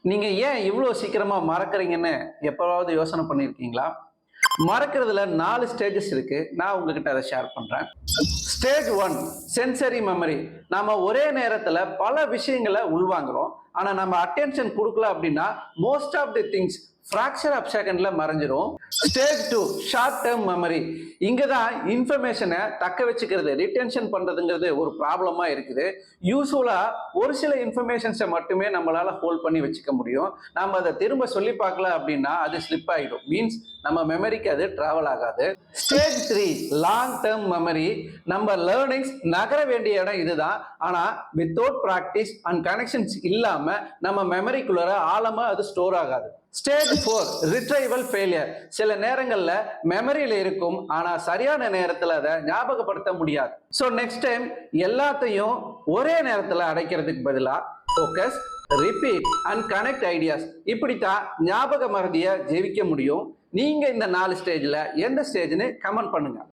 நீங்க ஏன் இவ்வளோ சீக்கிரமா மறக்கறீங்கன்னு எப்பவாவது யோசனை பண்ணியிருக்கீங்களா? மறக்கிறதுல 4 ஸ்டேஜஸ் இருக்கு. நான் உங்ககிட்ட அதை ஷேர் பண்றேன். Stage 1 sensory memory. நாம ஒரே நேரத்துல பல விஷயங்களை உள்வாங்குறோம். ஆனா நம்ம அட்டென்ஷன் கொடுக்கல அப்படின்னா most of the things fraction of செகண்ட்ல மறைஞ்சிரும். Stage 2 short term memory. இங்க தான் இன்ஃபர்மேஷனை தக்க வச்சுக்கிறது, ரிட்டென்ஷன் பண்றதுங்கிறது ஒரு ப்ராப்ளமா இருக்குது. யூஸ்வலா ஒரு சில இன்ஃபர்மேஷன்ஸை மட்டுமே நம்மளால ஹோல்ட் பண்ணி வச்சுக்க முடியும். நம்ம அதை திரும்ப சொல்லி பார்க்கல அப்படின்னா அது ஸ்லிப் ஆகிடும். மீன்ஸ் நம்ம மெமரிக்கு அது டிராவல் ஆகாது. Stage 3 long term memory. நம்ம லேர்னிங்ஸ் நகர வேண்டிய இடம் இதுதான். ஆனா வித்தவுட் ப்ராக்டிஸ் அண்ட் கனெக்ஷன்ஸ் இல்லாம நம்ம மெமரிக்குள்ள ஆழமா அது ஸ்டோர் ஆகாது. Stage 4 retrieval failure. சில நேரங்கள்ல மெமரியில இருக்கும், ஆனா சரியான நேரத்துல அதை ஞாபகப்படுத்த முடியாது. ஸோ நெக்ஸ்ட் டைம் எல்லாத்தையும் ஒரே நேரத்துல அடைக்கிறதுக்கு பதிலா focus, repeat and connect ideas. இப்படித்தான் ஞாபக மறதியை ஜெயிக்க முடியும். நீங்க இந்த 4 ஸ்டேஜ்ல எந்த ஸ்டேஜ்னு கமெண்ட் பண்ணுங்க.